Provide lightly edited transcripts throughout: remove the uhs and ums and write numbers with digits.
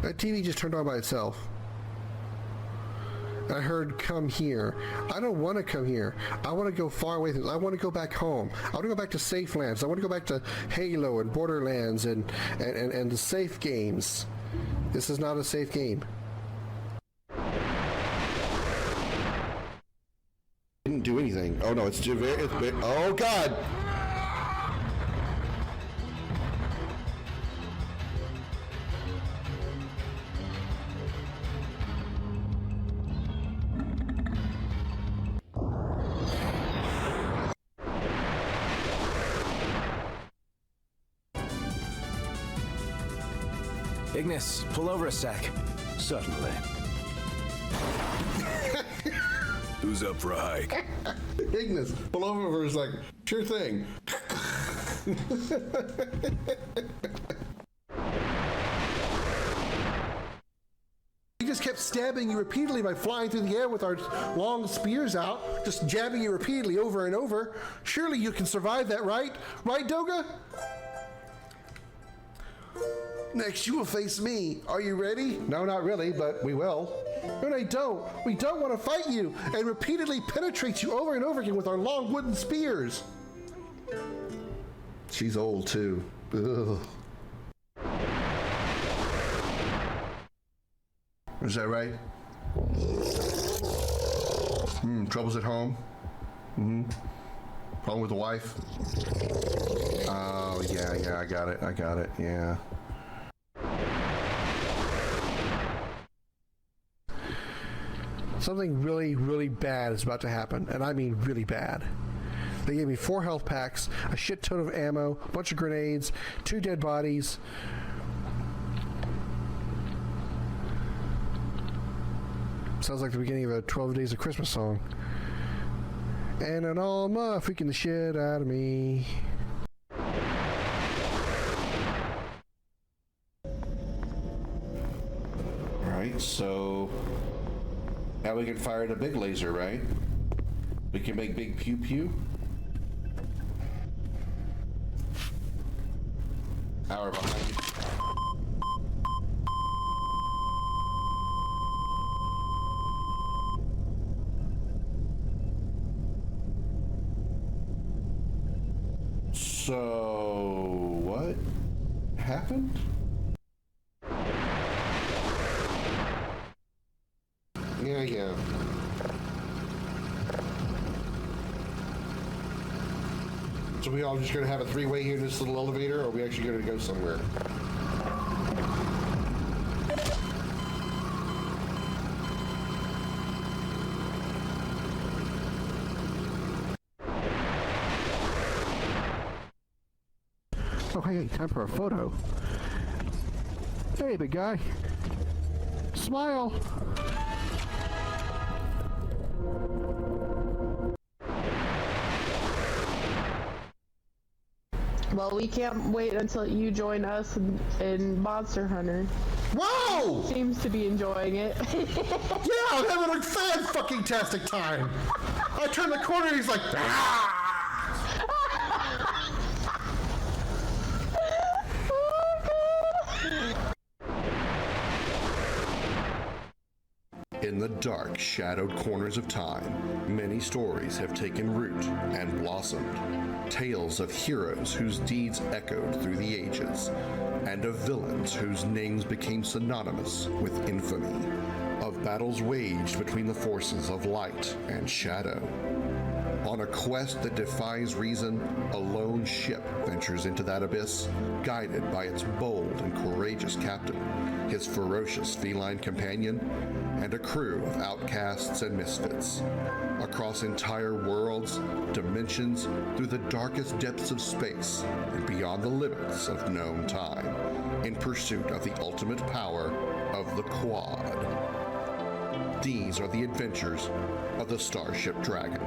That TV just turned on by itself. I heard come here. I don't want to come here. I want to go far away. I want to go back home. I want to go back to safe lands. I want to go back to Halo and Borderlands and the safe games. This is not a safe game. Didn't do anything. Oh no, it's oh God! Ignis, pull over a sec. Certainly. Who's up for a hike? Ignis, pull over for a second. Sure thing. We just kept stabbing you repeatedly by flying through the air with our long spears out, just jabbing you repeatedly over and over. Surely you can survive that, right? Right, Doga? Next, you will face me. Are you ready? No, not really, but we will. No, they don't. We don't want to fight you and repeatedly penetrate you over and over again with our long wooden spears. She's old, too. Ugh. Is that right? Troubles at home? Problem with the wife? Oh, yeah, I got it, yeah. Something really, really bad is about to happen, and I mean really bad. They gave me 4 health packs, a shit ton of ammo, a bunch of grenades, 2 dead bodies. Sounds like the beginning of a 12 Days of Christmas song. And an Alma freaking the shit out of me. Alright, so now we can fire the big laser, right? We can make big pew pew. Hour behind you. So, what happened? Yeah. So we all just gonna have a 3-way here in this little elevator, or are we actually gonna go somewhere? Oh, hey, time for a photo. Hey, big guy. Smile. Well, we can't wait until you join us in Monster Hunter. Whoa! Seems to be enjoying it. Yeah, I'm having a fan-fucking-tastic time. I turn the corner and he's like, ah! In the dark, shadowed corners of time, many stories have taken root and blossomed. Tales of heroes whose deeds echoed through the ages, and of villains whose names became synonymous with infamy. Of battles waged between the forces of light and shadow. On a quest that defies reason, a lone ship ventures into that abyss, guided by its bold and courageous captain, his ferocious feline companion, and a crew of outcasts and misfits. Across entire worlds, dimensions, through the darkest depths of space, and beyond the limits of known time, in pursuit of the ultimate power of the Quad. These are the adventures of the Starship Dragon.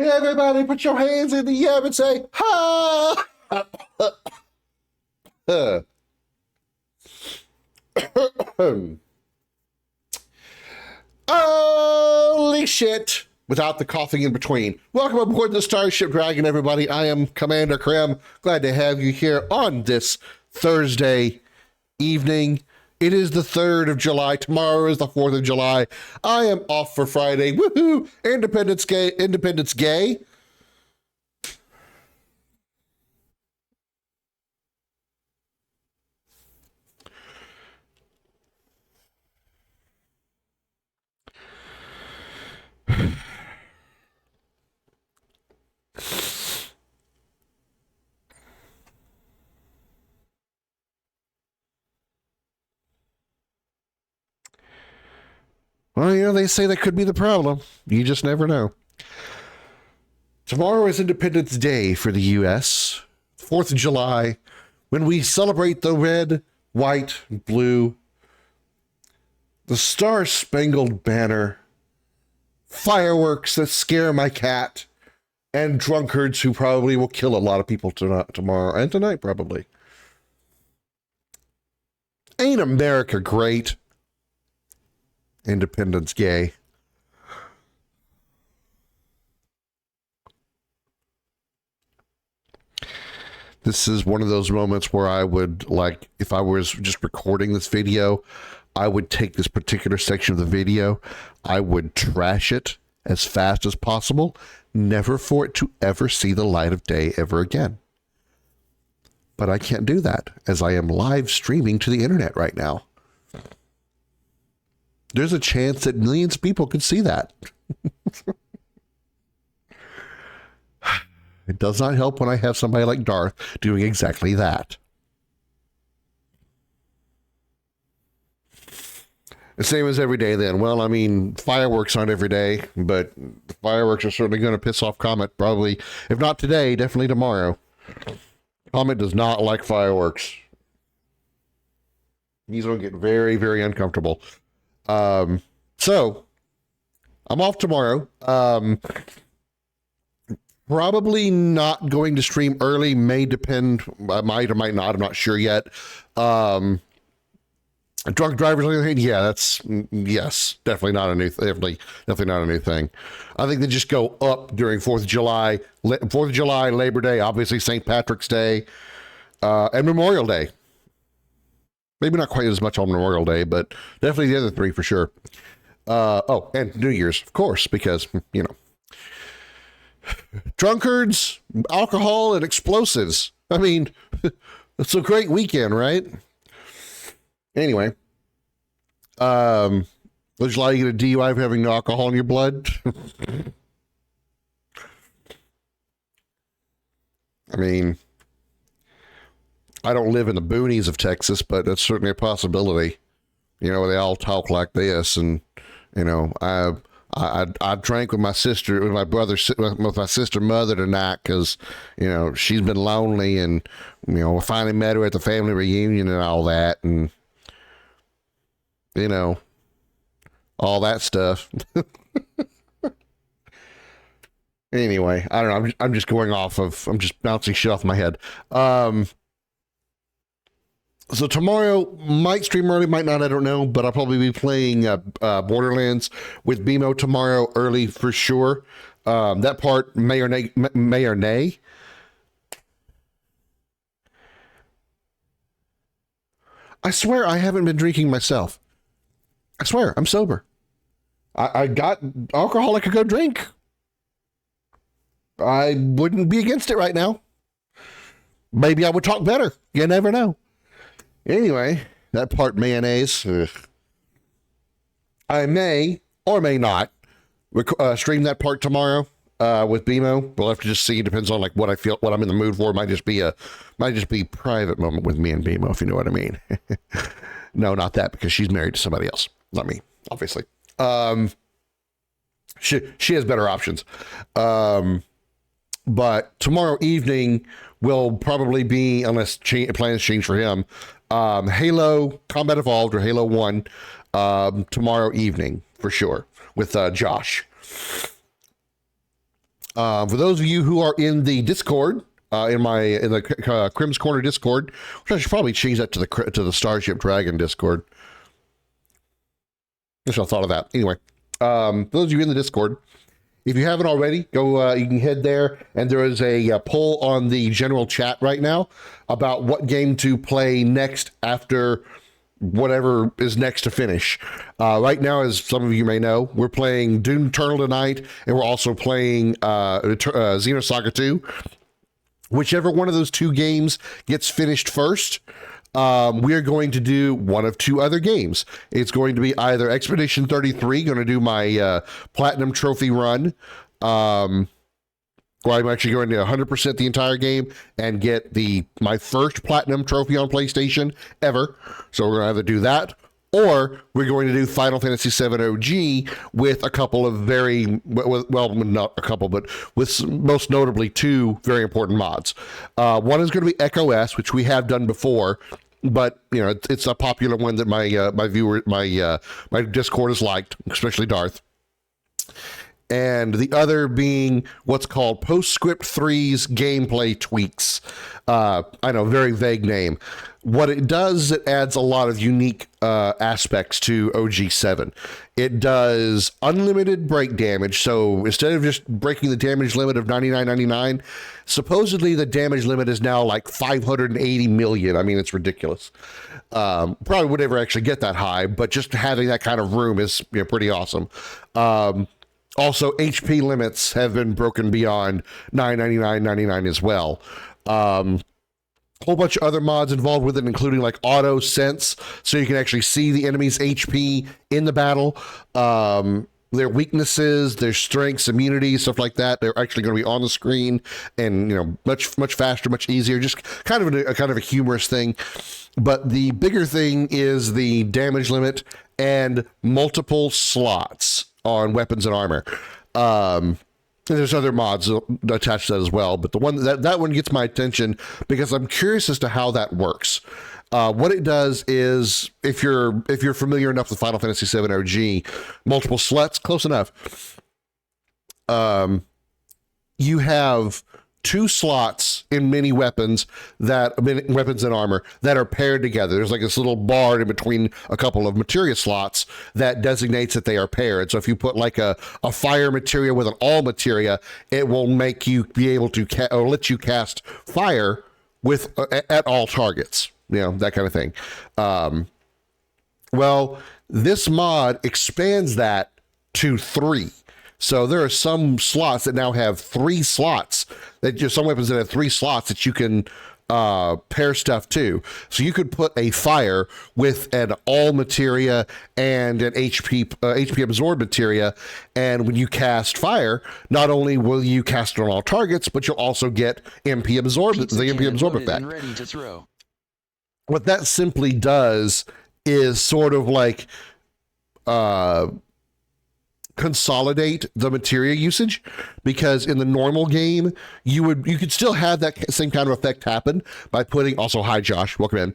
Everybody put your hands in the air and say, ha! Holy shit! Without the coughing in between. Welcome aboard the Starship Dragon, everybody. I am Commander Krim. Glad to have you here on this Thursday evening. It is the 3rd of July. Tomorrow is the 4th of July. I am off for Friday. Woohoo! Independence Day. Independence Day. Well, you know, they say that could be the problem. You just never know. Tomorrow is Independence Day for the U.S., 4th of July, when we celebrate the red, white, blue, the Star-Spangled Banner, fireworks that scare my cat, and drunkards who probably will kill a lot of people tomorrow and tonight, probably. Ain't America great? Independence Gay. This is one of those moments where I would, like, if I was just recording this video, I would take this particular section of the video, I would trash it as fast as possible, never for it to ever see the light of day ever again. But I can't do that, as I am live streaming to the internet right now. There's a chance that millions of people could see that. It does not help when I have somebody like Darth doing exactly that. The same as every day then. Well, I mean, fireworks aren't every day, but fireworks are certainly going to piss off Comet, probably, if not today, definitely tomorrow. Comet does not like fireworks. He's going to get very, very uncomfortable. So I'm off tomorrow. Probably not going to stream early. May depend. I might or might not. I'm not sure yet. Drunk drivers, yeah, yes, definitely not a new, definitely not a new thing. I think they just go up during 4th of July, Labor Day, obviously St. Patrick's Day, and Memorial Day. Maybe not quite as much on Memorial Day, but definitely the other three for sure. Oh, and New Year's, of course, because, you know, drunkards, alcohol, and explosives. I mean, it's a great weekend, right? Anyway, would you like to get a DUI for having no alcohol in your blood? I mean, I don't live in the boonies of Texas, but that's certainly a possibility. You know, they all talk like this, and you know, I drank with my sister, with my brother, with my sister mother tonight because, you know, she's been lonely, and you know, I finally met her at the family reunion and all that, and you know, all that stuff. Anyway, I don't know. I'm just going off of, I'm just bouncing shit off my head. So tomorrow, might stream early, might not, I don't know, but I'll probably be playing Borderlands with BMO tomorrow early for sure. That part may or nay. I swear I haven't been drinking myself. I swear, I'm sober. I got alcohol I could go drink. I wouldn't be against it right now. Maybe I would talk better. You never know. Anyway, that part mayonnaise. Ugh. I may or may not stream that part tomorrow with BMO. We'll have to just see. It depends on like what I feel, what I'm in the mood for. It might just be a private moment with me and BMO, if you know what I mean. No, not that, because she's married to somebody else, not me, obviously. She has better options. But tomorrow evening will probably be, unless plans change for him, Halo Combat Evolved or Halo 1 tomorrow evening for sure with Josh. For those of you who are in the Discord, in the Krim's Corner Discord, which I should probably change that to the Starship Dragon Discord. I should have thought of that. Anyway, those of you in the Discord, if you haven't already, go. You can head there, and there is a poll on the general chat right now about what game to play next after whatever is next to finish. Right now, as some of you may know, we're playing Doom Eternal tonight, and we're also playing Xenosaga 2. Whichever one of those two games gets finished first, we are going to do one of two other games. It's going to be either Expedition 33, going to do my Platinum Trophy run, where I'm actually going to 100% the entire game and get my first Platinum Trophy on PlayStation ever. So we're going to either do that, or we're going to do Final Fantasy VII OG with a couple of well, not a couple, but with most notably two very important mods. One is going to be Echo S, which we have done before, but you know it's a popular one that my Discord has liked, especially Darth. And the other being what's called Postscript 3's gameplay tweaks. I know, very vague name. What it does, it adds a lot of unique aspects to OG7. It does unlimited break damage, so instead of just breaking the damage limit of 99.99, supposedly the damage limit is now like 580 million. I mean, it's ridiculous. Probably would never actually get that high, but just having that kind of room is pretty awesome. Also, HP limits have been broken beyond 999.99 as well. Whole bunch of other mods involved with it, including like auto sense, so you can actually see the enemy's HP in the battle, their weaknesses, their strengths, immunity, stuff like that. They're actually going to be on the screen, and much faster, much easier. Just kind of a humorous thing. But the bigger thing is the damage limit and multiple slots on weapons and armor. There's other mods attached to that as well, but the one that one gets my attention because I'm curious as to how that works. What it does is, if you're familiar enough with Final Fantasy VII OG, multiple slots, close enough. You have two slots in many weapons and armor that are paired together. There's like this little bar in between a couple of materia slots that designates that they are paired. So if you put like a fire materia with an all materia, it will make you be able to or let you cast fire with at all targets. That kind of thing. Well, this mod expands that to 3. So there are some slots that now have 3 slots, some weapons that have 3 slots that you can pair stuff to. So you could put a fire with an all materia and an HP absorb materia, and when you cast fire, not only will you cast it on all targets, but you'll also get MP absorb, the MP absorb effect. Ready to throw. What that simply does is sort of like consolidate the materia usage, because in the normal game you could still have that same kind of effect happen by putting, also hi Josh, welcome in,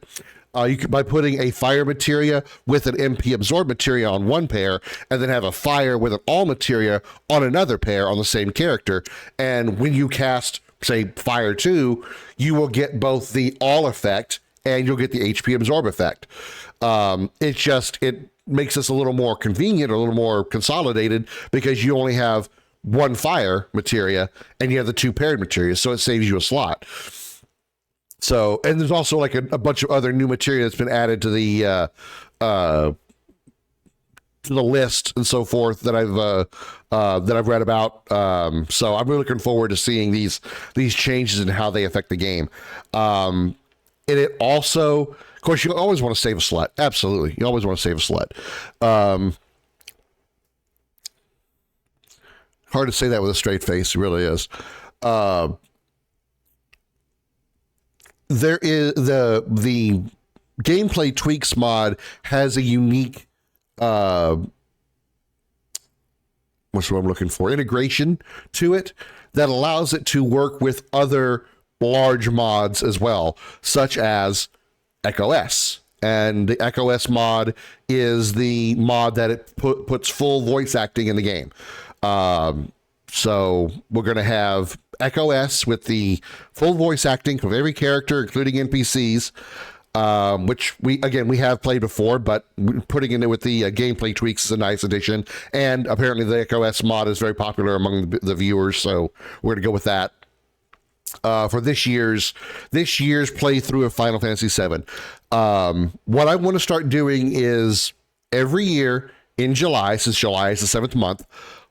by putting a fire materia with an MP absorb materia on one pair, and then have a fire with an all materia on another pair on the same character. And when you cast, say, fire 2, you will get both the all effect and you'll get the HP absorb effect. It makes this a little more convenient, a little more consolidated, because you only have one fire materia and you have the 2 paired materia, so it saves you a slot. So, and there's also like a bunch of other new materia that's been added to the list and so forth that I've read about. So I'm really looking forward to seeing these changes and how they affect the game. And it also, of course, you always want to save a slot. Absolutely. You always want to save a slot. Hard to say that with a straight face. It really is. There is the gameplay tweaks mod has a unique, what's what I'm looking for, integration to it that allows it to work with other large mods as well, such as Echo S. And the Echo S mod is the mod that it puts full voice acting in the game. So we're going to have Echo S with the full voice acting of every character, including NPCs, which we have played before, but putting in it with the gameplay tweaks is a nice addition. And apparently the Echo S mod is very popular among the viewers, so we're going to go with that. For this year's playthrough of Final Fantasy VII. What I want to start doing is every year in July, since July is the 7th month,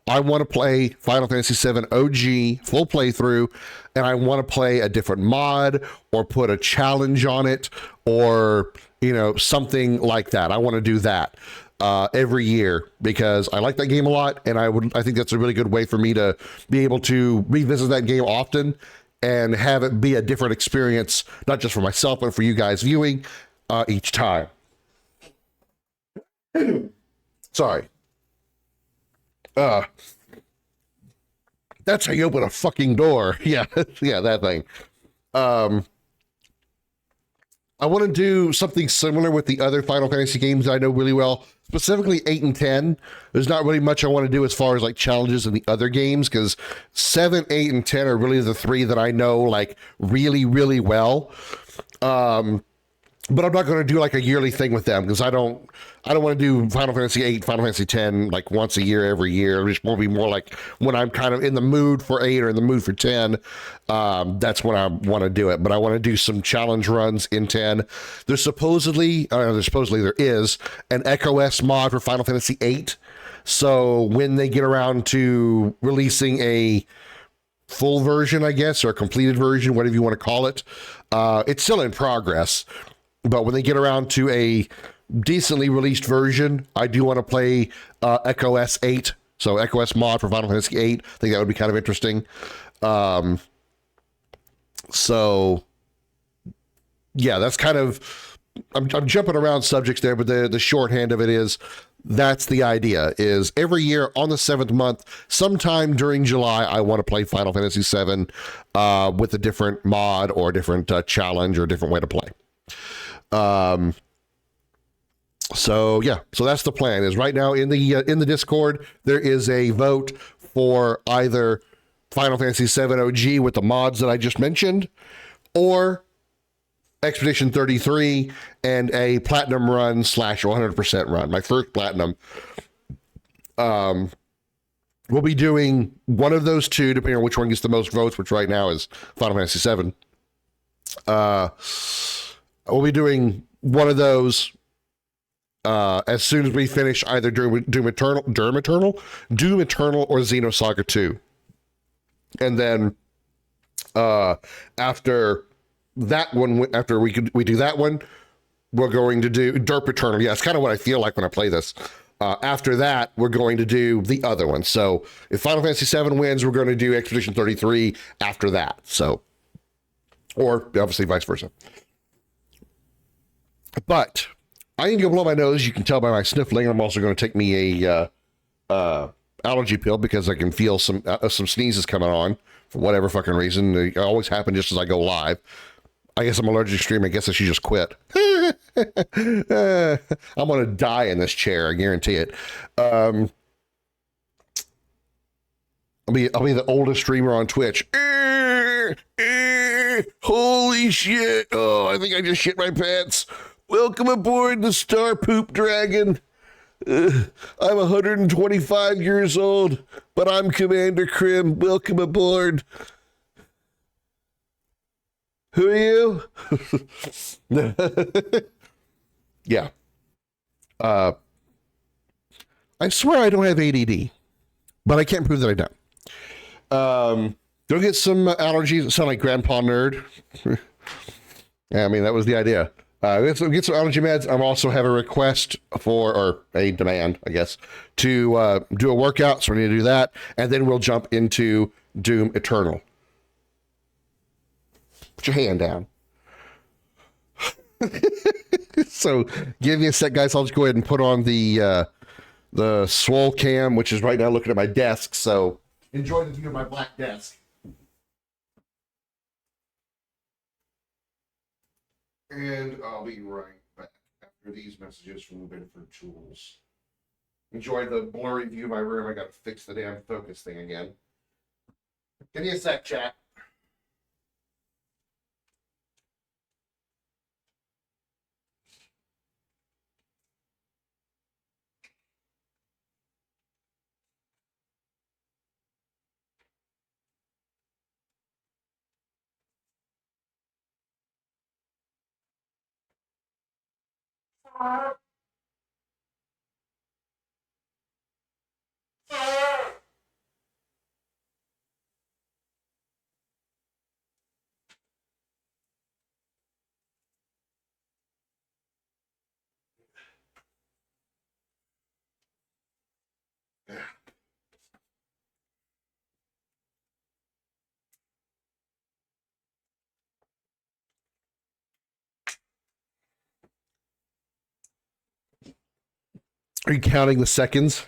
I want to play Final Fantasy VII OG full playthrough, and I want to play a different mod or put a challenge on it, or something like that. I want to do that every year because I like that game a lot, and I think that's a really good way for me to be able to revisit that game often and have it be a different experience, not just for myself, but for you guys viewing each time. Sorry. That's how you open a fucking door. Yeah, yeah, that thing. I want to do something similar with the other Final Fantasy games that I know really well, specifically 8 and 10. There's not really much I want to do as far as like challenges in the other games, because 7, 8, and 10 are really the three that I know like really, really well. But I'm not going to do like a yearly thing with them because I don't want to do Final Fantasy 8, Final Fantasy 10 like once a year, every year. It just won't be more like when I'm kind of in the mood for 8 or in the mood for 10. That's when I want to do it. But I want to do some challenge runs in 10. There is an Echo S mod for Final Fantasy 8. So when they get around to releasing a full version, I guess, or a completed version, whatever you want to call it, it's still in progress. But when they get around to a decently released version, I do want to play Echo S 8. So Echo S mod for Final Fantasy 8. I think that would be kind of interesting. So yeah, that's kind of, I'm jumping around subjects there, but the shorthand of it is, that's the idea, is every year on the 7th month, sometime during July, I want to play Final Fantasy 7 with a different mod or a different challenge or a different way to play. So yeah, so that's the plan. Is right now in the Discord there is a vote for either Final Fantasy 7 OG with the mods that I just mentioned, or Expedition 33 and a platinum run / 100% run. My first platinum. We'll be doing one of those two, depending on which one gets the most votes, which right now is Final Fantasy 7. We'll be doing one of those as soon as we finish either Doom Eternal, or Xenosaga 2. And then after that one, after we do that one, we're going to do Derp Eternal. Yeah, it's kind of what I feel like when I play this. After that, we're going to do the other one. So if Final Fantasy 7 wins, we're going to do Expedition 33 after that. So, or obviously vice versa. But I need to go blow my nose. You can tell by my sniffling. I'm also going to take me a allergy pill because I can feel some sneezes coming on for whatever fucking reason. They always happen just as I go live. I guess I'm allergic to stream. I guess I should just quit. I'm going to die in this chair. I guarantee it. I'll be the oldest streamer on Twitch. Holy shit. Oh, I think I just shit my pants. Welcome aboard the Star Poop Dragon. I'm 125 years old, but I'm Commander Krim. Welcome aboard. Who are you? Yeah. I swear I don't have ADD, but I can't prove that I don't. Go get some allergies. Sound like Grandpa Nerd. Yeah, I mean, that was the idea. Get some allergy meds. I also have a request for, or a demand, I guess, to do a workout. So we need to do that. And then we'll jump into Doom Eternal. Put your hand down. So give me a sec, guys. I'll just go ahead and put on the swole cam, which is right now looking at my desk. So enjoy the view of my black desk. And I'll be right back after these messages from Benford Tools. Enjoy the blurry view of my room. I got to fix the damn focus thing again. Give me a sec, chat. Are you counting the seconds?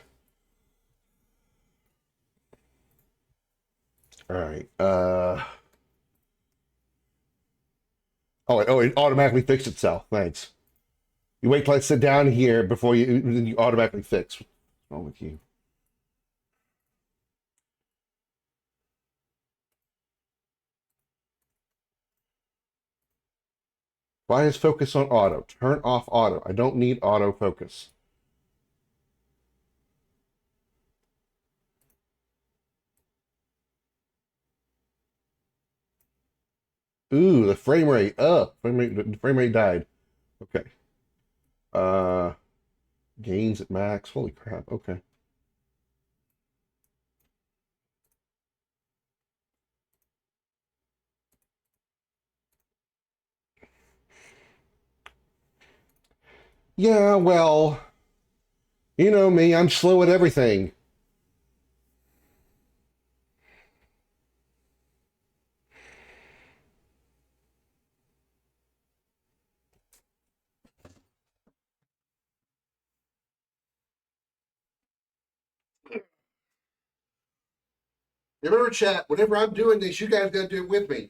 All right. Oh, it automatically fixed itself. Thanks. You wait till I sit down here before you automatically fix. What's wrong with you? Why is focus on auto? Turn off auto. I don't need auto focus. Ooh, the frame rate. The frame rate died. Okay. Gains at max. Holy crap. Okay. Yeah, well, you know me, I'm slow at everything. Remember, chat, whenever I'm doing this, you guys gotta do it with me.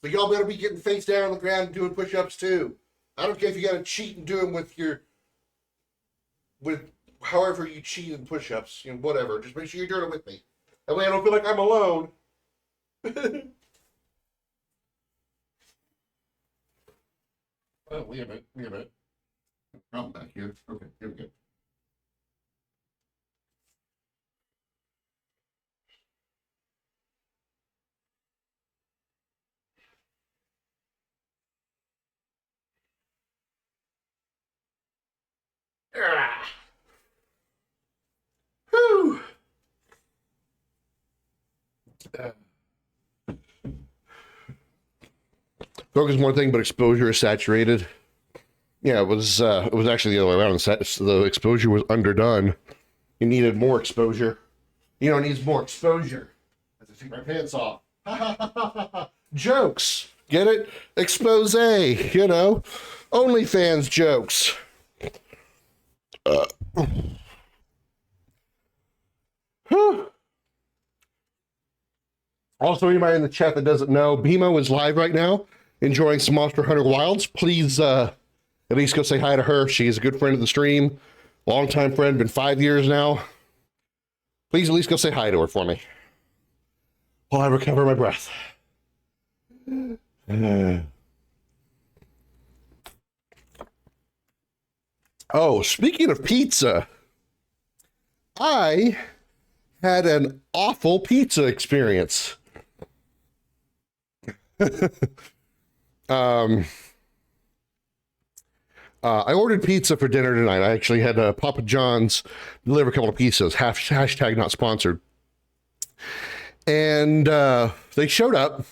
So y'all better be getting face down on the ground and doing push-ups too. I don't care if you gotta cheat and do them with however you cheat in push-ups, whatever. Just make sure you're doing it with me. That way I don't feel like I'm alone. Oh, wait a minute. I'm back here. Okay, here we go. Whew. Focus one thing, but exposure is saturated. Yeah, it was actually the other way around. The exposure was underdone. You needed more exposure. It needs more exposure. I have to take my pants off. Jokes. Get it? Expose. OnlyFans jokes. Also, anybody in the chat that doesn't know, BMO is live right now, enjoying some Monster Hunter Wilds. Please at least go say hi to her. She's a good friend of the stream. Longtime friend, been 5 years now. Please at least go say hi to her for me while I recover my breath. Oh, speaking of pizza, I had an awful pizza experience. I ordered pizza for dinner tonight. I actually had Papa John's deliver a couple of pizzas, hashtag not sponsored. And they showed up,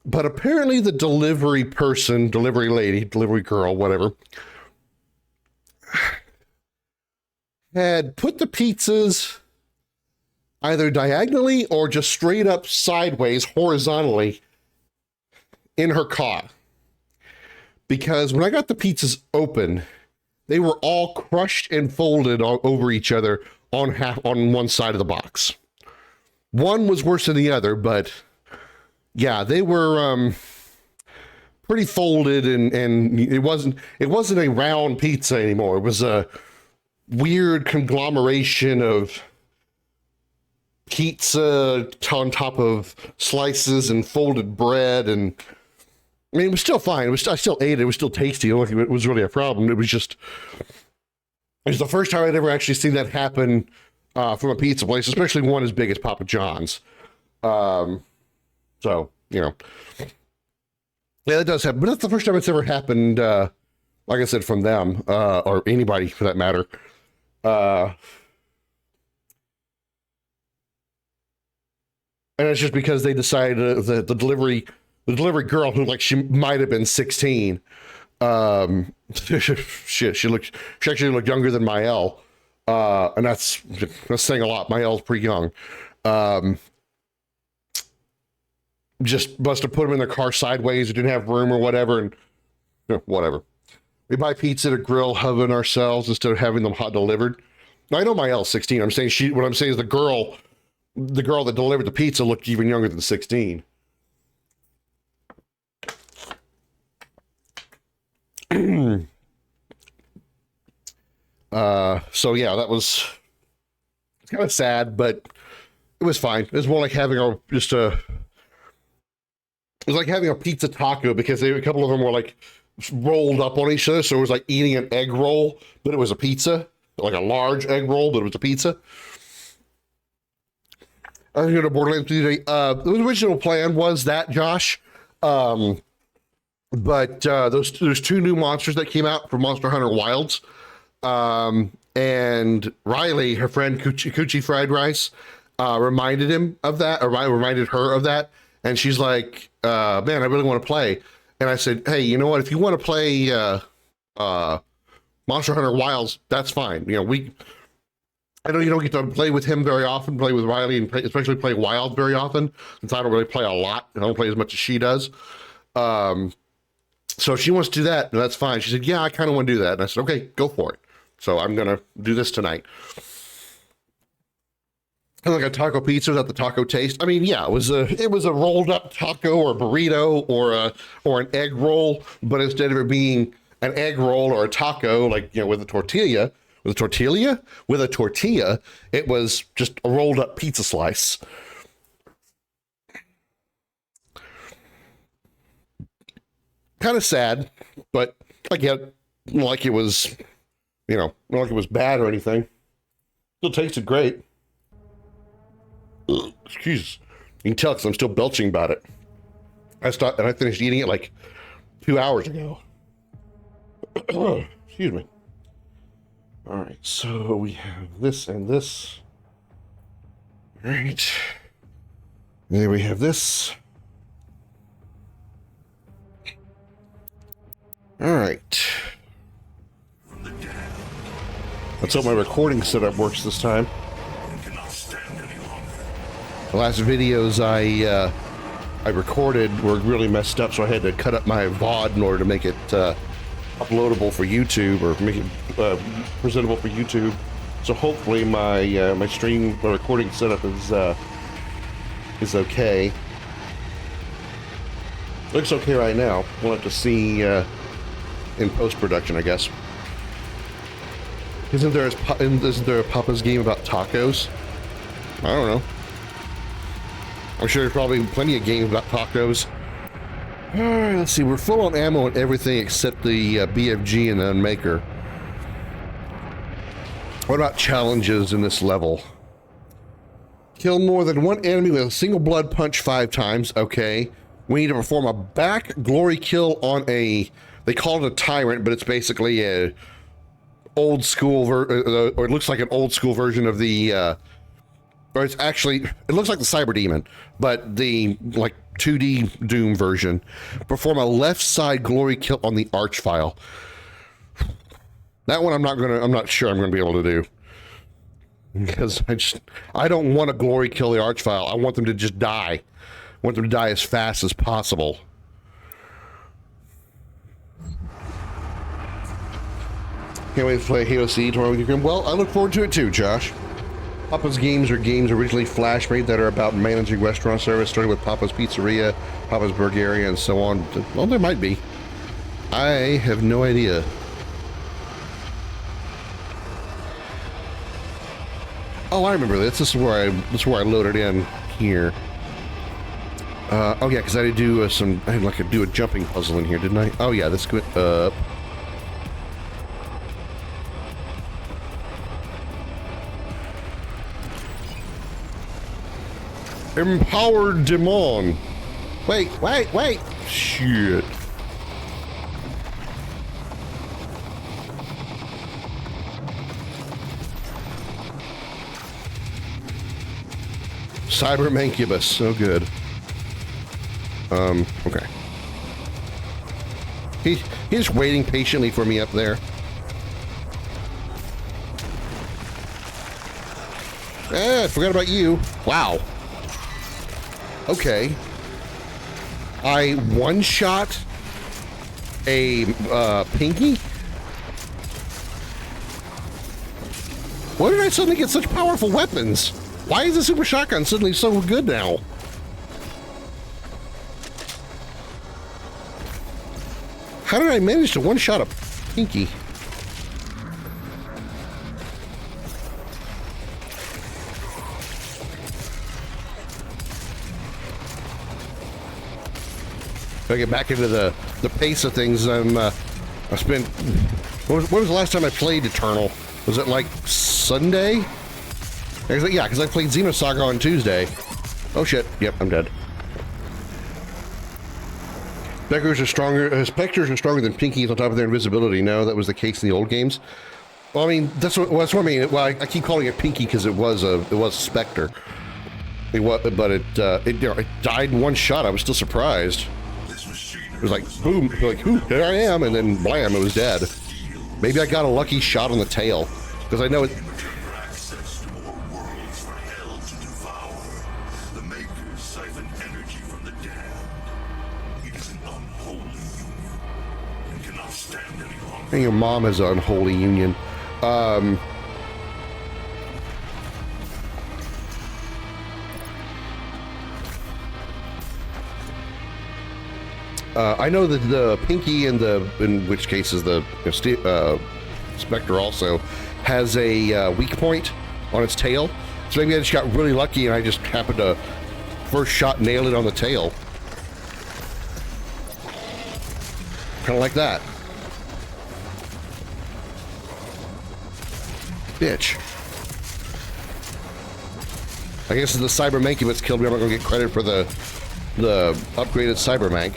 but apparently the delivery person, delivery lady, delivery girl, whatever, had put the pizzas either diagonally or just straight up sideways, horizontally, in her car. Because when I got the pizzas open, they were all crushed and folded all over each other on one side of the box. One was worse than the other, but yeah, they were pretty folded, and it wasn't a round pizza anymore. It was a weird conglomeration of pizza on top of slices and folded bread, and I mean, it was still fine. I still ate it. It was still tasty. It was really a problem. It was the first time I'd ever actually seen that happen from a pizza place, especially one as big as Papa John's. So, you know, yeah, that does happen. But that's the first time it's ever happened, like I said, from them, or anybody for that matter. And it's just because they decided that the delivery girl, who like she might have been 16, she actually looked younger than Mael, and that's saying a lot. Mael's pretty young. Just must have put them in their car sideways. It didn't have room or whatever, and whatever. We buy pizza at a grill oven ourselves instead of having them hot delivered. Now, I know Mael's 16. I'm saying what I'm saying is the girl that delivered the pizza looked even younger than 16. So yeah, that was kind of sad, but it was fine. It was more like having it was like having a pizza taco, because a couple of them were like rolled up on each other. So it was like eating an egg roll, but it was a pizza, like a large egg roll, but it was a pizza. I was going to Borderlands today. The original plan was that, Josh. But there's two new monsters that came out for Monster Hunter Wilds. And Riley, her friend Coochie Fried Rice, reminded him of that, or reminded her of that. And she's like, man, I really want to play. And I said, hey, you know what? If you want to play Monster Hunter Wilds, that's fine. You know, I know you don't get to play with him very often, play with Riley, and especially play Wild very often, since I don't really play a lot. I don't play as much as she does. So if she wants to do that, that's fine. She said, yeah, I kind of want to do that. And I said, okay, go for it. So I'm going to do this tonight. And like a taco pizza without the taco taste. I mean, yeah, it was a rolled up taco or burrito or an egg roll, but instead of it being an egg roll or a taco, like, you know, with a tortilla, it was just a rolled up pizza slice. Kind of sad, but again, like it was, you know, not like it was bad or anything. Still tasted great. Ugh, excuse. You can tell because I'm still belching about it. I finished eating it like 2 hours ago. Excuse me. All right, so we have this and this. All right. And then we have this. All right. Let's hope my recording setup works this time. The last videos I recorded were really messed up, so I had to cut up my VOD in order to make it uploadable for YouTube, or make it presentable for YouTube. So hopefully my recording setup is okay. Looks okay right now. We'll have to see in post-production, I guess. Isn't there a Papa's game about tacos? I don't know. I'm sure there's probably plenty of games about tacos. All right, let's see. We're full on ammo and everything except the BFG and the Unmaker. What about challenges in this level? Kill more than one enemy with a single blood punch 5 times. Okay. We need to perform a back glory kill on they call it a tyrant, but it's basically a old school, or it looks like an old school version of the, or it looks like the Cyber Demon, but the like 2D Doom version. Perform a left side glory kill on the Archvile. That one I'm not sure I'm gonna be able to do, because I don't want to glory kill the Archvile. I want them to just die. I want them to die as fast as possible. Can't wait to play Halo C tomorrow with you, Krim. Well, I look forward to it too, Josh. Papa's games are games originally Flash made that are about managing restaurant service, starting with Papa's Pizzeria, Papa's Burgeria, and so on. Well, there might be. I have no idea. Oh, I remember this. This is where I loaded in here. Oh yeah, because I had to do I had like to do a jumping puzzle in here, didn't I? Oh yeah, this went up. Empowered demon. Wait. Shit. Cyber Mancubus, so good. Okay. He's just waiting patiently for me up there. I forgot about you. Wow. Okay. I one-shot a pinky? Why did I suddenly get such powerful weapons? Why is the super shotgun suddenly so good now? How did I manage to one-shot a pinky? If I get back into the pace of things, I spent... When was the last time I played Eternal? Was it like Sunday? Yeah, because I played Xenosaga on Tuesday. Oh shit, yep, I'm dead. Specters are stronger than pinkies on top of their invisibility. No, that was the case in the old games. Well, I mean, that's what I mean. Well, I keep calling it pinky because it was a specter. It was, but it died in one shot. I was still surprised. It was like boom, like here I am, and then blam, it was dead. Maybe I got a lucky shot on the tail because I know it. And your mom has an unholy union. I know that the pinky and in which case is the Spectre also has a weak point on its tail. So maybe I just got really lucky and I just happened to first shot nail it on the tail. Kind of like that. Bitch. I guess if the Cyber Mancubus killed me, I'm not going to get credit for the upgraded Cyber Mank.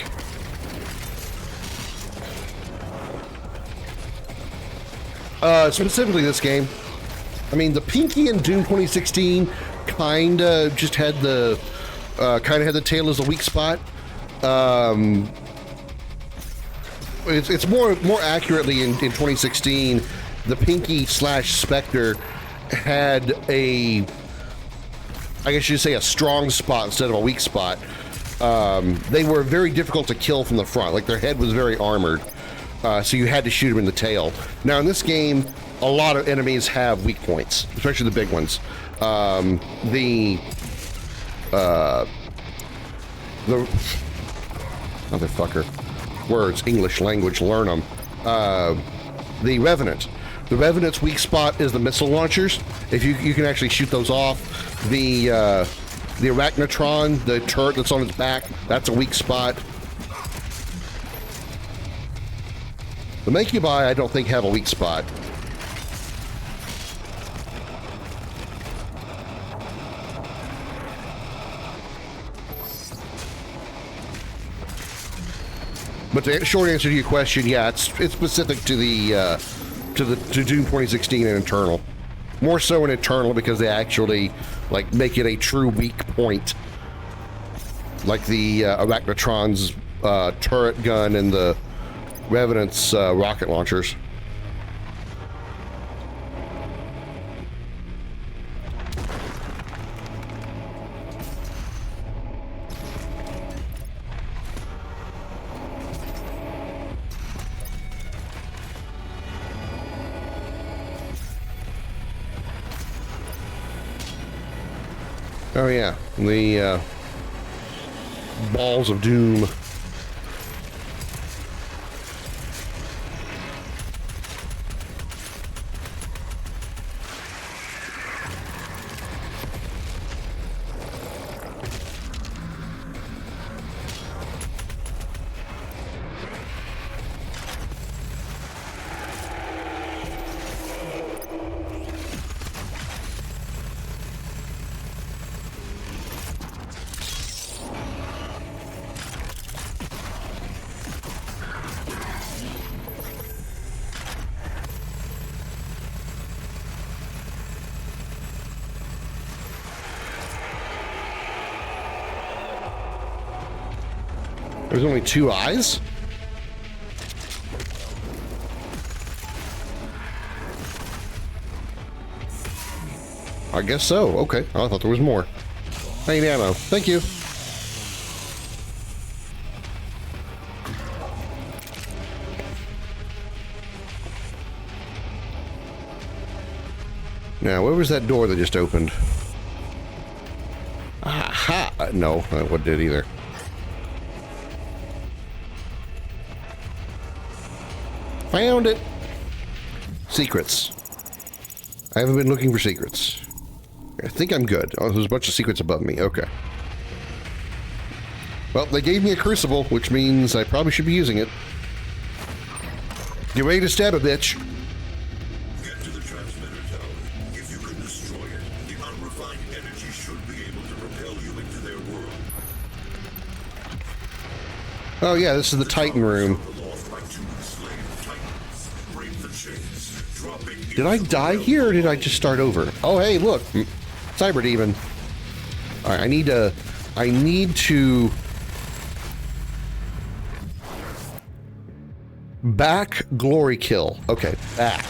Specifically this game. I mean, the Pinky in Doom 2016 kinda just had the tail as a weak spot. It's more accurately in 2016. The Pinky / Spectre had I guess you'd say a strong spot instead of a weak spot. They were very difficult to kill from the front. Like their head was very armored, so you had to shoot them in the tail. Now in this game, a lot of enemies have weak points, especially the big ones. The motherfucker, words, English language, learn them. The Revenant. The Revenant's weak spot is the missile launchers. If you can actually shoot those off. The Arachnotron, the turret that's on its back, that's a weak spot. The Mancubi, I don't think have a weak spot. But the short answer to your question, yeah, it's specific to the to Doom 2016 and Eternal. More so in Eternal because they actually like make it a true weak point, like the Arachnotron's turret gun and the Revenant's rocket launchers. Oh yeah, the balls of doom. There's only 2 eyes? I guess so. Okay. Oh, I thought there was more. I need ammo. Thank you. Now, where was that door that just opened? Aha! No, what did either. Found it! Secrets. I haven't been looking for secrets. I think I'm good. Oh, there's a bunch of secrets above me. Okay. Well, they gave me a crucible, which means I probably should be using it. Get ready to stab a bitch. Get to the transmitter tower. If you can destroy it, the unrefined energy should be able to propel you into their world. Oh yeah, this is the Titan room. Did I die here or did I just start over? Oh hey, look. Cyber Demon. Alright, I need to back glory kill. Okay, back.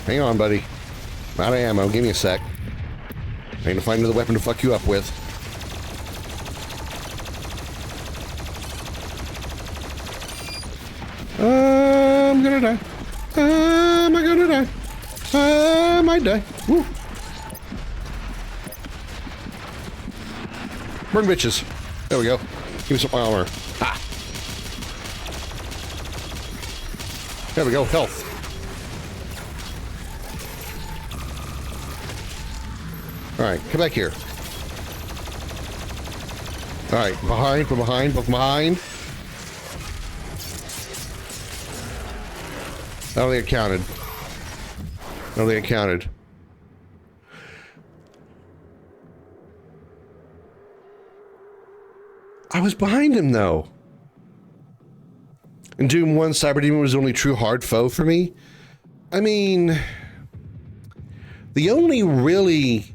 Hang on, buddy. I'm out of ammo. Give me a sec. I need to find another weapon to fuck you up with. I'm gonna die. Am I gonna die? I might die. Woo. Burn bitches. There we go. Give me some armor. Ah. There we go. Health. Alright, come back here. Alright, behind, from behind, from behind. I don't think it counted. I don't think it counted. I was behind him, though. In Doom 1, Cyber Demon was the only true hard foe for me. I mean, the only really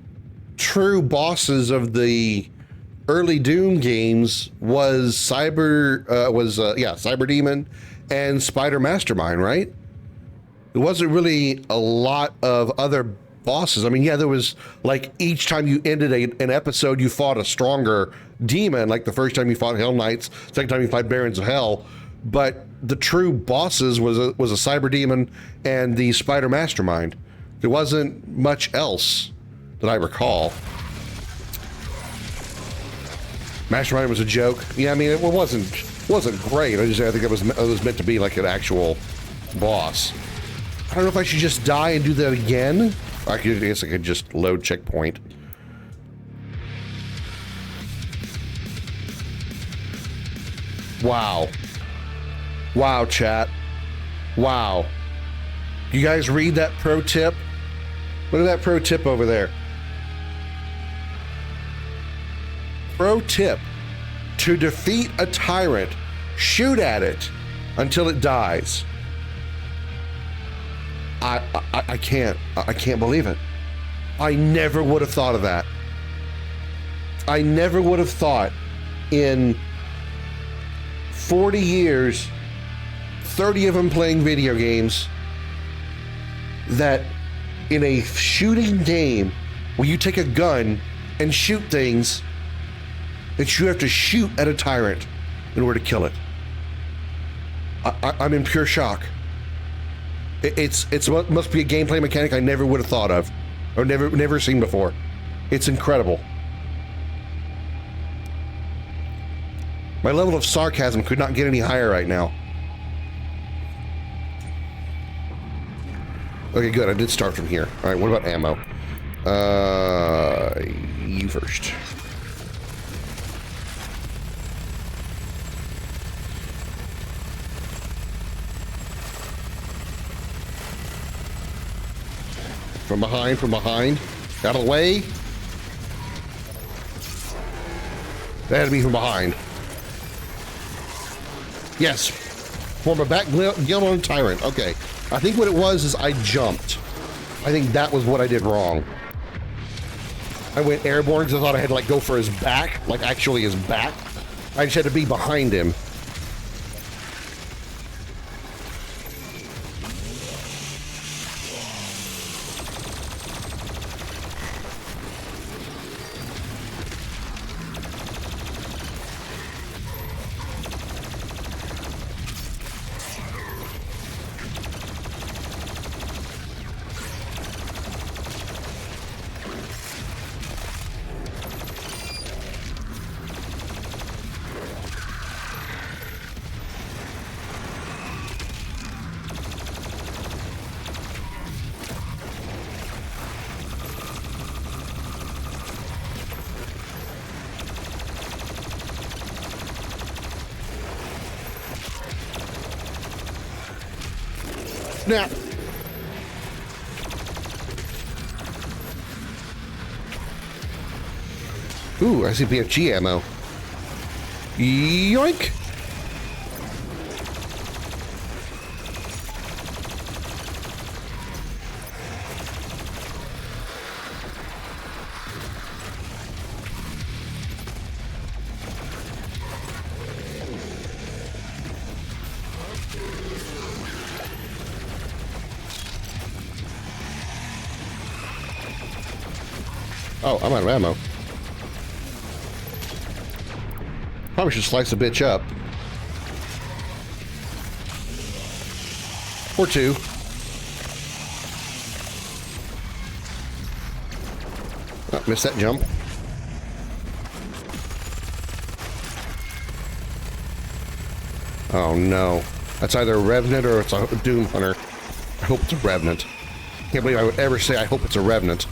true bosses of the early Doom games was Cyber Demon and Spider Mastermind, right? There wasn't really a lot of other bosses. I mean, yeah, there was like each time you ended an episode, you fought a stronger demon. Like the first time you fought Hell Knights, second time you fought Barons of Hell. But the true bosses was a Cyber Demon and the Spider Mastermind. There wasn't much else that I recall. Mastermind was a joke. Yeah, I mean, it wasn't great. I think it was meant to be like an actual boss. I don't know if I should just die and do that again. I guess I could just load checkpoint. Wow. Wow, chat. Wow. You guys read that pro tip? Look at that pro tip over there. Pro tip. To defeat a tyrant, shoot at it until it dies. I can't believe it. I never would have thought of that. I never would have thought in 40 years, 30 of them playing video games, that in a shooting game where you take a gun and shoot things, that you have to shoot at a tyrant in order to kill it. I'm in pure shock. It's must be a gameplay mechanic I never would have thought of, or never seen before. It's incredible. My level of sarcasm could not get any higher right now. Okay, good. I did start from here. All right, what about ammo? You first. From behind. Out of the way. That had to be from behind. Yes. Form a backgammon tyrant. Okay. I think what it was is I jumped. I think that was what I did wrong. I went airborne because I thought I had to like go for his back, like actually his back. I just had to be behind him. Now, ooh, I see BFG ammo. Yoink! Oh, I'm out of ammo. Probably should slice a bitch up. Or two. Oh, missed that jump. Oh no. That's either a Revenant or it's a Doom Hunter. I hope it's a Revenant. Can't believe I would ever say I hope it's a Revenant.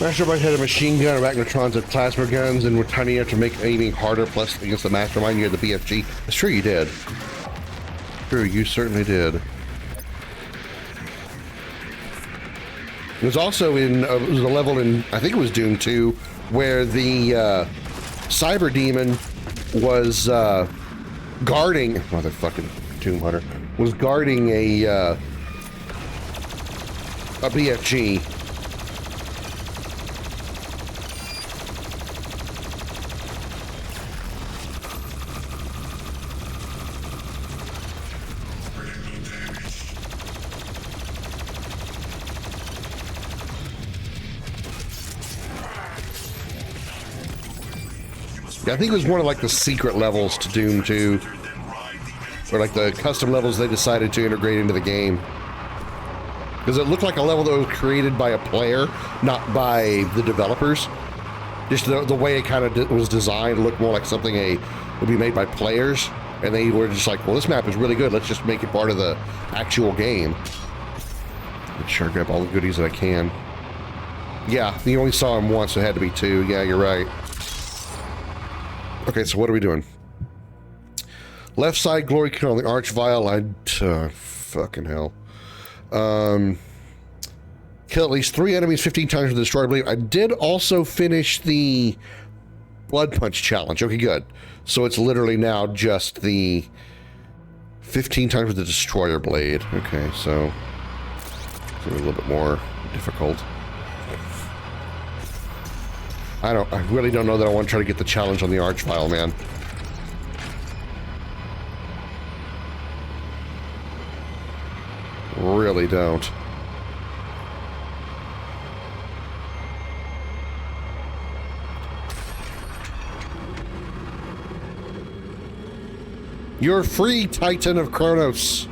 Mastermind had a machine gun, Arachnotrons had plasma guns, and were tiny enough to make aiming harder, plus against the Mastermind you had the BFG. That's true, you did. True, you certainly did. It was also in, it was a level in, I think it was Doom 2, where the Cyber Demon was guarding, motherfucking Doom Hunter, was guarding a BFG. I think it was one of like the secret levels to Doom 2, or like the custom levels they decided to integrate into the game. Because it looked like a level that was created by a player, not by the developers. Just the way it kind of was designed looked more like something would be made by players, and they were just like, well, this map is really good, let's just make it part of the actual game. Make sure I grab all the goodies that I can. Yeah, you only saw him once, so it had to be two. Yeah, you're right. Okay, so what are we doing? Left side glory kill on the arch vial. Fucking hell. Kill at least 3 enemies 15 times with the destroyer blade. I did also finish the blood punch challenge. Okay, good. So it's literally now just the 15 times with the destroyer blade. Okay, so it's a little bit more difficult. I really don't know that I want to try to get the challenge on the arch vial, man. Really don't. You're free, Titan of Kronos.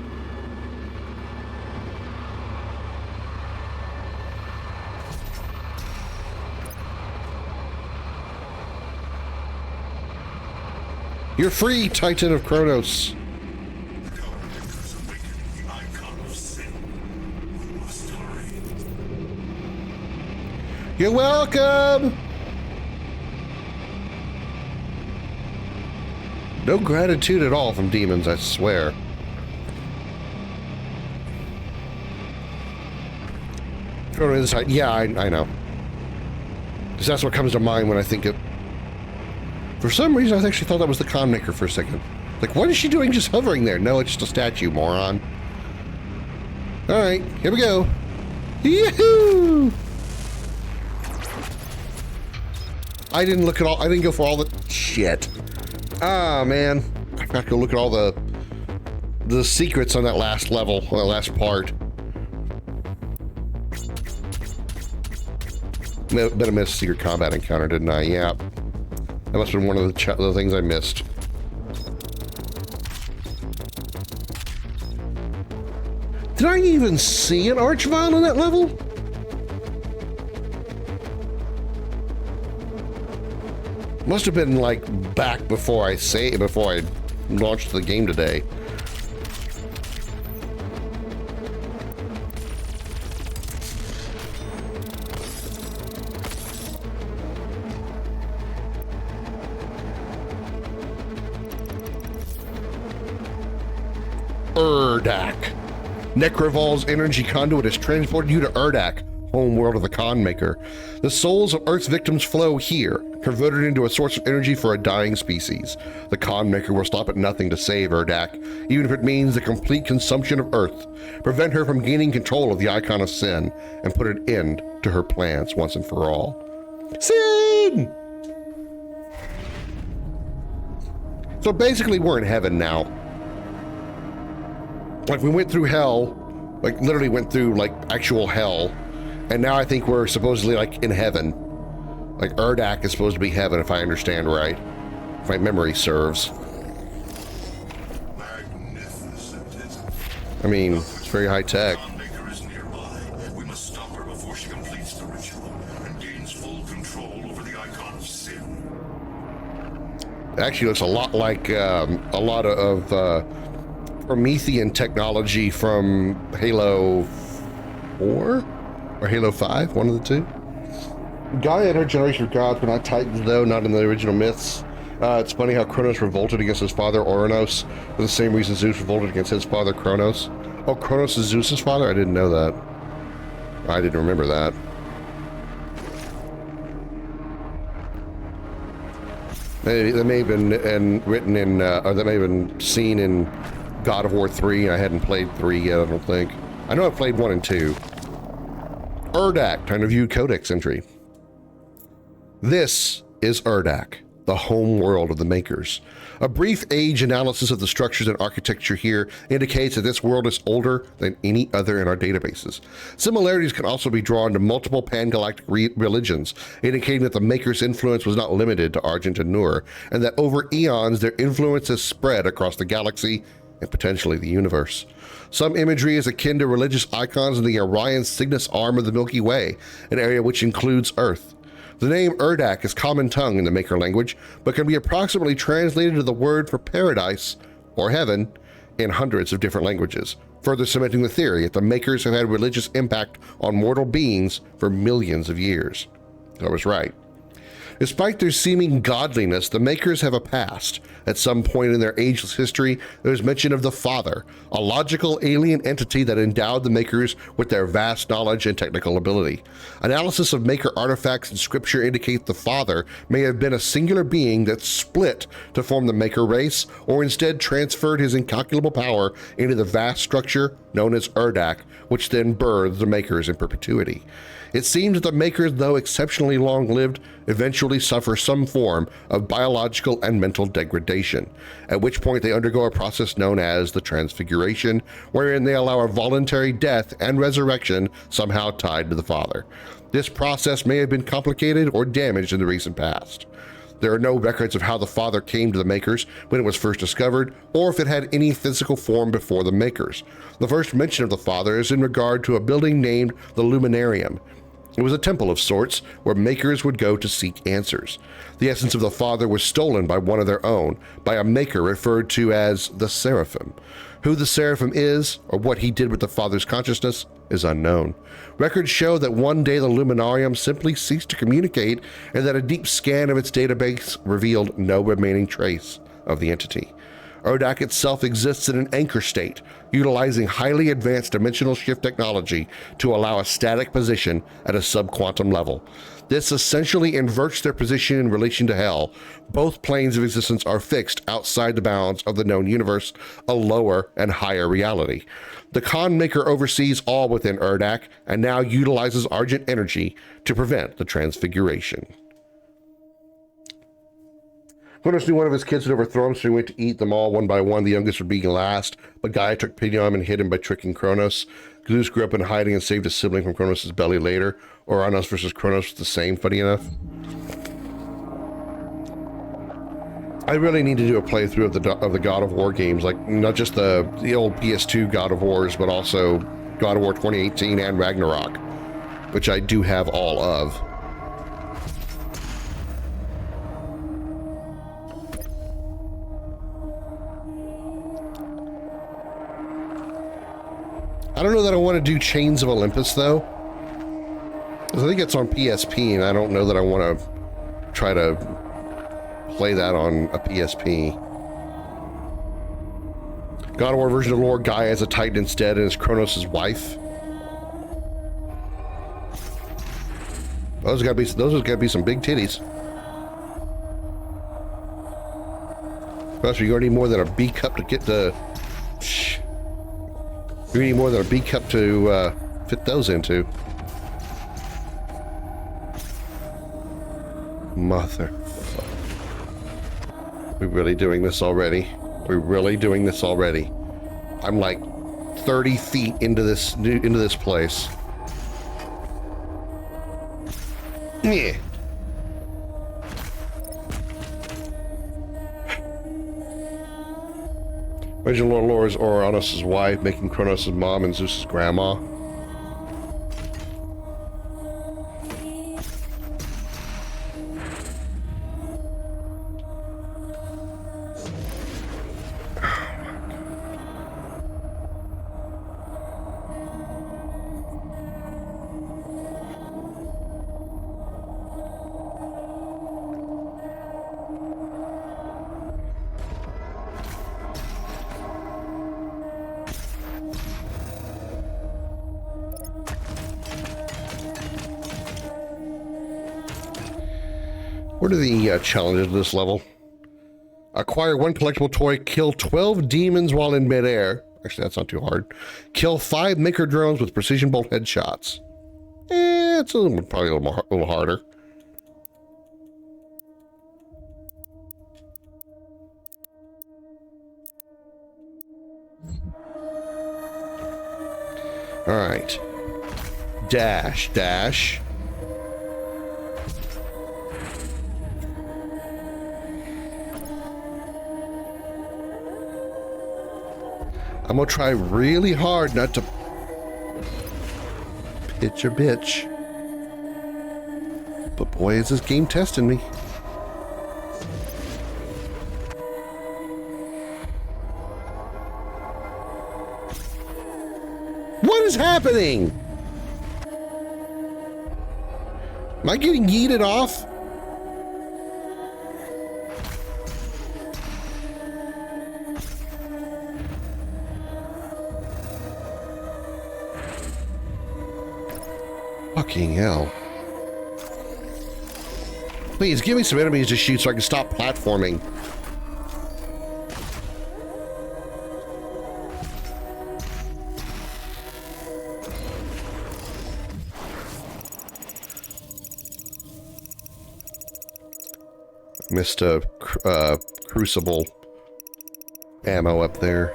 You're free, Titan of Kronos. You're welcome. No gratitude at all from demons, I swear. Throw it on the side. Yeah, I know. Because that's what comes to mind when I think of... For some reason, I actually thought that was the con maker for a second. Like, what is she doing just hovering there? No, it's just a statue, moron. Alright, here we go. Yahoo! I didn't go for all the... Shit. Ah, man. I forgot to go look at all the secrets on that last level, on that last part. Better have missed a secret combat encounter, didn't I? Yeah. That must have been one of the things I missed. Did I even see an Archvile on that level? Must have been like back before I launched the game today. Urdak. Necrovol's energy conduit has transported you to Urdak, home world of the Con Maker. The souls of Earth's victims flow here, converted into a source of energy for a dying species. The Con Maker will stop at nothing to save Urdak, even if it means the complete consumption of Earth, prevent her from gaining control of the Icon of Sin, and put an end to her plans once and for all. Sin! So basically we're in heaven now. Like, we went through hell, like literally went through like actual hell, and now I think we're supposedly like in heaven. Like Urdak is supposed to be heaven, if I understand right, if my memory serves. Magnificent. I mean, it's very high tech. The Maker is nearby. We must stop her before she completes the ritual and gains full control over the Icon of Sin. It actually looks a lot like a lot of Promethean technology from Halo 4 or Halo 5, one of the two. Gaia and her generation of gods were not Titans, though, not in the original myths. It's funny how Kronos revolted against his father Ouranos for the same reason Zeus revolted against his father Kronos. Oh, Kronos is Zeus's father? I didn't know that. I didn't remember that. That may have been written in, or that may have been seen in God of War 3. I hadn't played 3 yet, I don't think. I know I've played 1 and 2. Urdak, time to view Codex entry. This is Urdak, the home world of the Makers. A brief age analysis of the structures and architecture here indicates that this world is older than any other in our databases. Similarities can also be drawn to multiple pan-galactic religions, indicating that the Makers' influence was not limited to Argent and Nur, and that over eons their influence has spread across the galaxy and potentially the universe. Some imagery is akin to religious icons in the Orion Cygnus arm of the Milky Way, an area which includes Earth. The name Urdak is common tongue in the Maker language, but can be approximately translated to the word for paradise, or heaven, in hundreds of different languages, further cementing the theory that the Makers have had religious impact on mortal beings for millions of years. I was right. Despite their seeming godliness, the Makers have a past. At some point in their ageless history, there is mention of the Father, a logical alien entity that endowed the Makers with their vast knowledge and technical ability. Analysis of Maker artifacts in Scripture indicate the Father may have been a singular being that split to form the Maker race, or instead transferred his incalculable power into the vast structure known as Urdak, which then birthed the Makers in perpetuity. It seems that the Makers, though exceptionally long-lived, eventually suffer some form of biological and mental degradation, at which point they undergo a process known as the Transfiguration, wherein they allow a voluntary death and resurrection somehow tied to the Father. This process may have been complicated or damaged in the recent past. There are no records of how the Father came to the Makers when it was first discovered, or if it had any physical form before the Makers. The first mention of the Father is in regard to a building named the Luminarium. It was a temple of sorts where Makers would go to seek answers. The essence of the Father was stolen by one of their own, by a Maker referred to as the Seraphim. Who the Seraphim is, or what he did with the Father's consciousness, is unknown. Records show that one day the Luminarium simply ceased to communicate, and that a deep scan of its database revealed no remaining trace of the entity. Urdak itself exists in an anchor state, utilizing highly advanced dimensional shift technology to allow a static position at a subquantum level. This essentially inverts their position in relation to Hell. Both planes of existence are fixed outside the bounds of the known universe, a lower and higher reality. The Khan Maker oversees all within Urdak and now utilizes Argent energy to prevent the transfiguration. Kronos knew one of his kids would overthrow him, so he went to eat them all one by one, the youngest would be last. But Gaia took pity on him and hid him by tricking Kronos. Zeus grew up in hiding and saved a sibling from Kronos' belly later. Uranus versus Kronos was the same, funny enough. I really need to do a playthrough of the God of War games, like not just the old PS2 God of Wars, but also God of War 2018 and Ragnarok, which I do have all of. I don't know that I want to do Chains of Olympus, though. Because I think it's on PSP, and I don't know that I want to try to play that on a PSP. God of War version of Lord Gaia as a Titan instead, and is Kronos' wife. Those have got to be some big titties. Plus, you're going to need more than a B cup to get the... You need more than a B cup to fit those into. Mother. We're really doing this already. We're really doing this already. I'm like 30 feet into this place. Yeah. Original Lord Lore is Uranus' wife, making Kronos' mom and Zeus' grandma. What are the challenges of this level? Acquire one collectible toy, kill 12 demons while in midair. Actually, that's not too hard. Kill 5 maker drones with precision bolt headshots. It's probably a little harder. All right. Dash, dash. I'm gonna try really hard not to pitch a bitch. But boy, is this game testing me. What is happening? Am I getting yeeted off? Fucking hell. Please, give me some enemies to shoot so I can stop platforming. Missed a crucible ammo up there.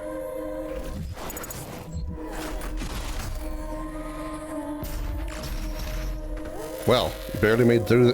Well, barely made through